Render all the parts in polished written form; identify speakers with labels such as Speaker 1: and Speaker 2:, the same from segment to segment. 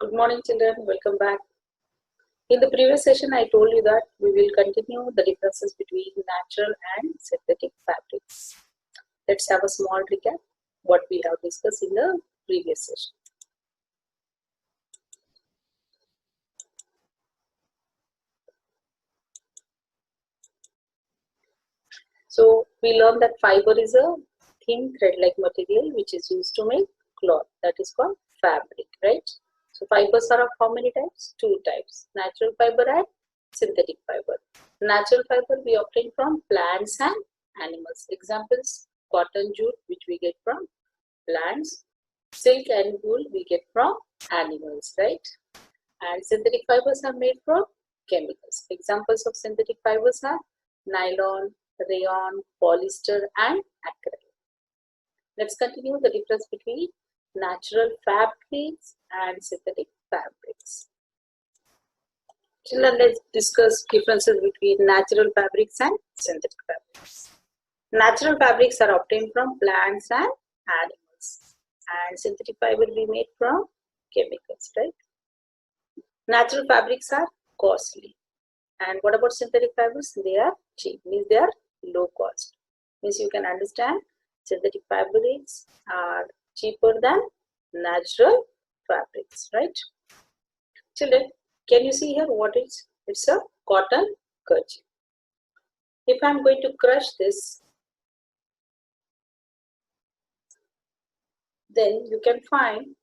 Speaker 1: Good morning, children. Welcome back. In the previous session, I told you that we will continue the differences between natural and synthetic fabrics. Let's have a small recap what we have discussed in the previous session. So we learned that fiber is a thin thread-like material which is used to make cloth. That is called fabric, right? So fibers are of how many types? Two types: natural fiber and synthetic fiber. Natural fiber we obtain from plants and animals. Examples: cotton, jute, which we get from plants; silk and wool we get from animals, right? And synthetic fibers are made from chemicals. Examples of synthetic fibers are nylon, rayon, polyester, and acrylic. Let's continue the difference between natural fabrics and synthetic fabrics. Children, let's discuss differences between natural fabrics and synthetic fabrics. Natural fabrics are obtained from plants and animals, and synthetic fiber we made from chemicals, right? Natural fabrics are costly, and what about synthetic fibers? They are cheap, means they are low cost. Means you can understand synthetic fabrics are cheaper than natural fabrics, right? Children, can you see here what it's? It's a cotton kerchief. If I'm going to crush this, then you can find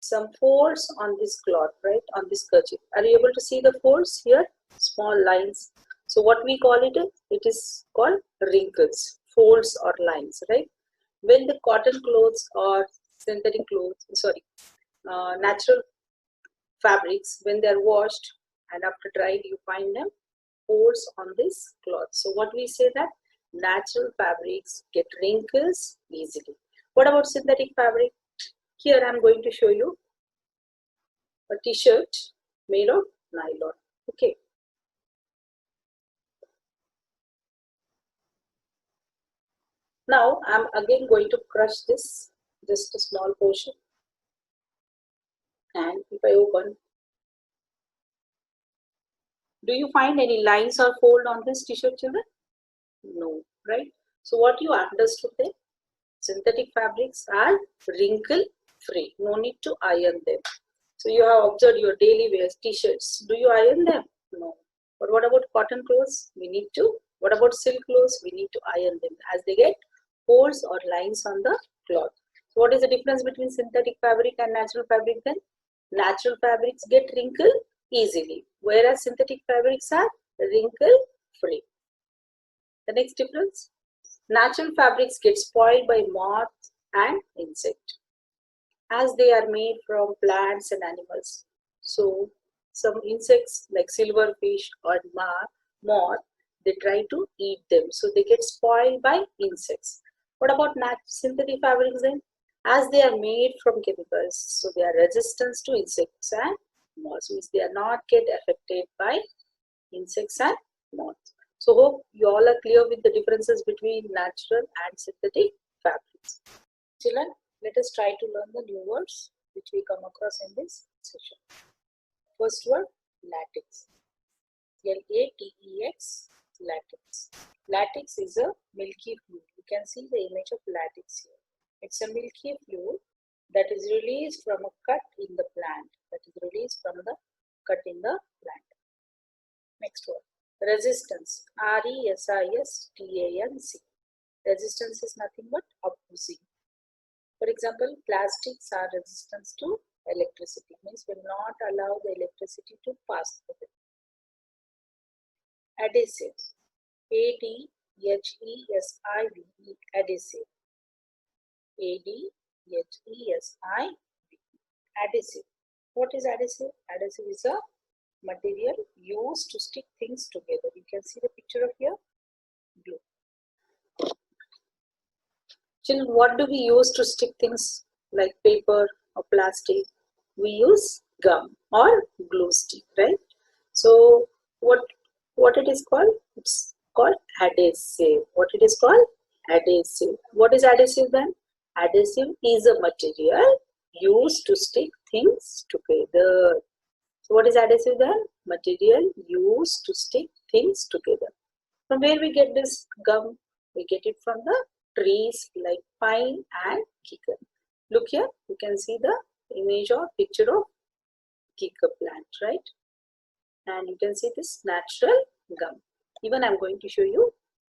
Speaker 1: some folds on this cloth, right? On this kerchief. Are you able to see the folds here? Small lines. So what we call it? It is called wrinkles, folds or lines, right? When the cotton clothes or synthetic clothes, natural fabrics, when they are washed and after dried, you find them folds on this cloth. So what we say that natural fabrics get wrinkles easily. What about synthetic fabric? Here I am going to show you a t-shirt made of nylon. Okay. Now I am again going to crush this, just a small portion. And if I open, do you find any lines or fold on this t-shirt, children? No, right? So what you understood there? Synthetic fabrics are wrinkle free. No need to iron them. So you have observed your daily wear t-shirts. Do you iron them? No. But what about cotton clothes? We need to. What about silk clothes? We need to iron them as they get folds or lines on the cloth. So what is the difference between synthetic fabric and natural fabric then? Natural fabrics get wrinkle easily, whereas synthetic fabrics are wrinkle free. The next difference: natural fabrics get spoiled by moth and insect, as they are made from plants and animals. So some insects like silverfish or moth, they try to eat them, so they get spoiled by insects. What about synthetic fabrics then? As they are made from chemicals, so they are resistant to insects and moths, means they are not get affected by insects and moths. So hope you all are clear with the differences between natural and synthetic fabrics. Children, let us try to learn the new words which we come across in this session. First word, latex. L-A-T-E-X, latex. Latex is a milky fluid. You can see the image of latex here. It's a milky fluid that is released from a cut in the plant. Next word, resistance. R-E-S-I-S-T-A-N-C. Resistance is nothing but opposing. For example, plastics are resistant to electricity, means will not allow the electricity to pass through them. Adhesives. A-D-H-E-S-I-V-E. Adhesive. A-D-H-E-S-I-V-E. Adhesive. What is adhesive? Adhesive is a material used to stick things together. You can see the picture of here. Glue. Children, what do we use to stick things like paper or plastic? We use gum or glue stick, right? So what it is called? It's called adhesive. What it is called? Adhesive. What is adhesive then? Adhesive is a material used to stick things together. So what is adhesive then? Material used to stick things together. From where we get this gum? We get it from the trees like pine and kikar. Look here, you can see the image or picture of kikar plant, right? And you can see this natural gum. Even I am going to show you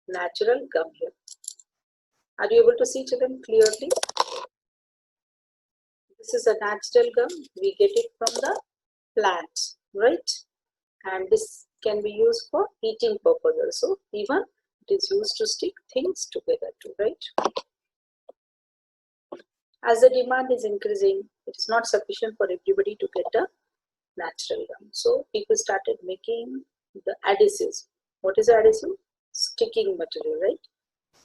Speaker 1: natural gum here. Are you able to see, children, clearly? This is a natural gum. We get it from the plant, right? And this can be used for eating purpose also. Even it is used to stick things together too, right? As the demand is increasing, it is not sufficient for everybody to get a natural gum. So people started making the adhesives. What is adhesive? Sticking material, right?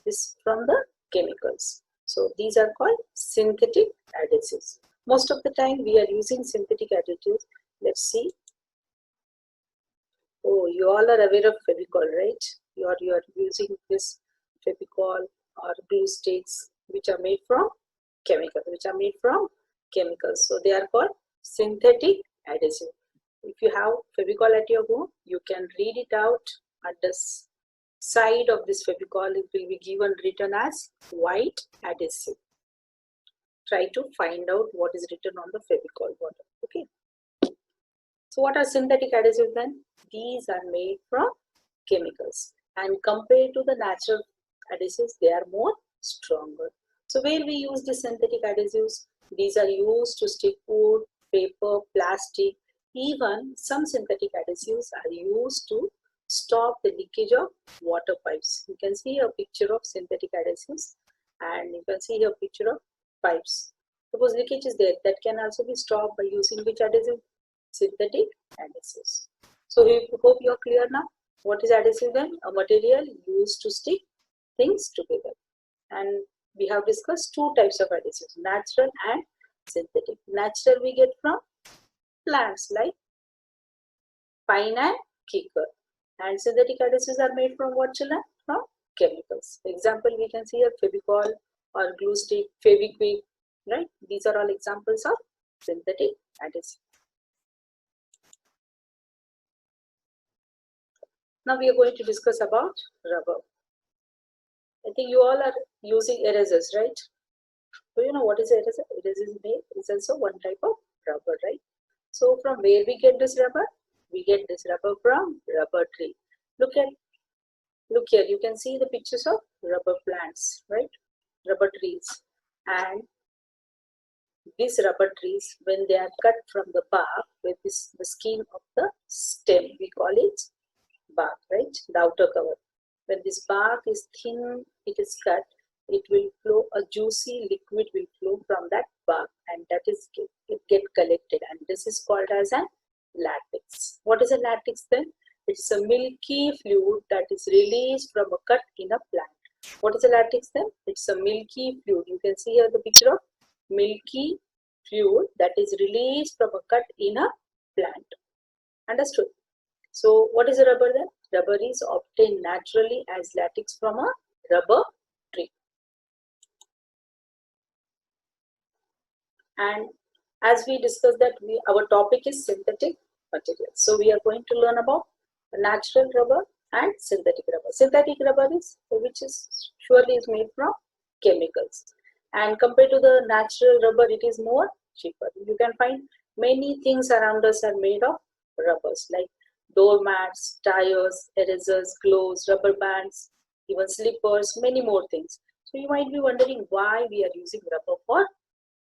Speaker 1: This from the chemicals. So these are called synthetic adhesives. Most of the time we are using synthetic additives. Let's see. Oh, you all are aware of Fevicol, right? You are using this Fevicol or glue sticks which are made from chemicals. So they are called synthetic adhesive. If you have Fevicol at your home, you can read it out at the side of this Fevicol. It will be given written as white adhesive. Try to find out what is written on the Fevicol bottle. Okay. So what are synthetic adhesives then? These are made from chemicals, and compared to the natural adhesives, they are more stronger. So where we use the synthetic adhesives, these are used to stick wood, paper, plastic. Even some synthetic adhesives are used to stop the leakage of water pipes. You can see a picture of synthetic adhesives, and you can see a picture of pipes. Suppose leakage is there, that can also be stopped by using which adhesive? Synthetic adhesives. So we hope you are clear now. What is adhesive then? A material used to stick things together. And we have discussed two types of adhesives, natural and synthetic. Natural we get from plants like pine and kikar. And synthetic adhesives are made from what, children? From chemicals. Example, we can see a Fevicol or glue stick, Fevikwik, right? These are all examples of synthetic adhesive. Now we are going to discuss about rubber. I think you all are using erasers, right? So you know what is eraser? Eraser is also one type of rubber, right? So from where we get this rubber? We get this rubber from rubber tree. Look here, you can see the pictures of rubber plants, right? Rubber trees. And these rubber trees, when they are cut from the bark, with the skin of the stem, we call it bark, right? The outer cover. When this bark is thin, it is cut, it will flow, a juicy liquid will flow from that bark, and that is it get collected, and this is called as a latex. What is a latex then? It's a milky fluid that is released from a cut in a plant. What is a latex then? It's a milky fluid. You can see here the picture of milky fluid that is released from a cut in a plant. Understood? So what is a rubber then? Rubber is obtained naturally as latex from a rubber tree. And as we discussed that our topic is synthetic materials. So we are going to learn about natural rubber and synthetic rubber. Synthetic rubber is which is surely is made from chemicals. And compared to the natural rubber, it is more cheaper. You can find many things around us are made of rubbers, like doormats, tires, erasers, gloves, rubber bands, even slippers, many more things. So you might be wondering why we are using rubber for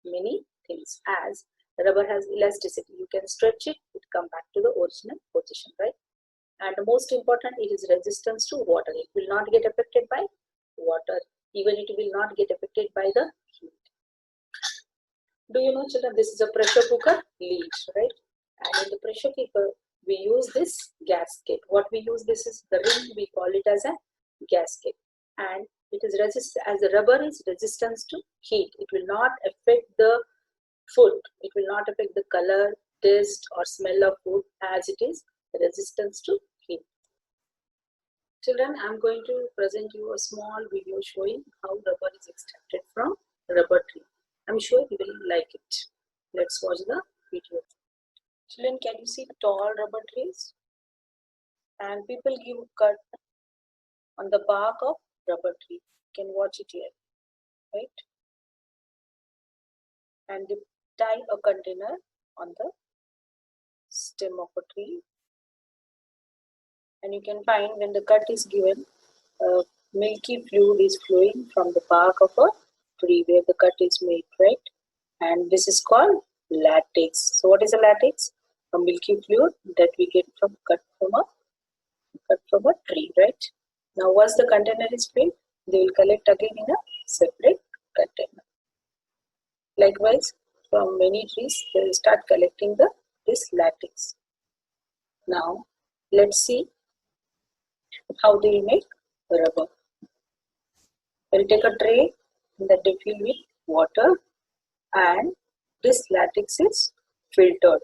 Speaker 1: many things, as rubber has elasticity. You can stretch it, it come back to the original position, right? And the most important, it is resistance to water. It will not get affected by water. Even it will not get affected by the heat. Do you know, children, this is a pressure cooker lid, right? And in the pressure cooker, we use this gasket. What we use, this is the ring, we call it as a gasket. And it is as the rubber is resistance to heat. It will not affect the food. It will not affect the color, taste or smell of food, as it is resistance to heat. Children, I am going to present you a small video showing how rubber is extracted from rubber tree. I am sure you will like it. Let's watch the video. Children, can you see tall rubber trees? And people give cut on the bark of rubber tree. You can watch it here, right? And they tie a container on the stem of a tree. And you can find when the cut is given, milky fluid is flowing from the bark of a tree where the cut is made, right? And this is called latex. So what is a latex? A milky fluid that we get from cut from a tree, right? Now once the container is filled, they will collect again in a separate container. Likewise, from many trees, they will start collecting this latex. Now let's see how they will make rubber. They'll take a tray that they fill with water, and this latex is filtered.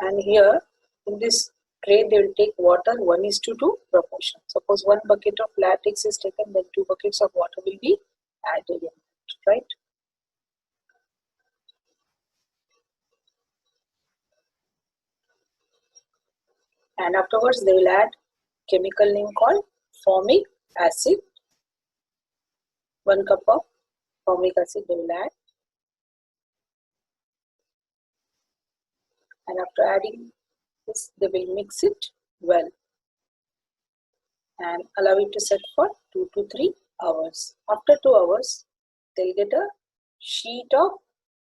Speaker 1: And here in this tray they will take water 1:2 proportion. Suppose 1 bucket of latex is taken, then 2 buckets of water will be added in it, right? And afterwards they will add chemical name called formic acid. 1 cup of formic acid they will add. And after adding this, they will mix it well and allow it to set for 2 to 3 hours. After 2 hours, they'll get a sheet of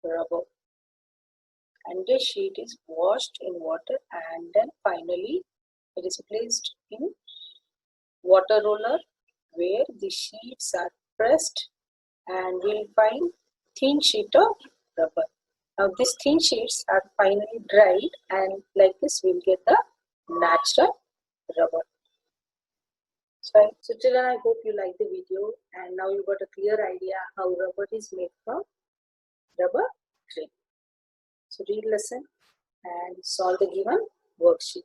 Speaker 1: rubber. And this sheet is washed in water, and then finally it is placed in water roller where the sheets are pressed, and we'll find thin sheet of rubber. Now these thin sheets are finally dried, and like this we'll get the natural rubber. So children, I hope you like the video, and now you got a clear idea how rubber is made from rubber tree. So read lesson and solve the given worksheet.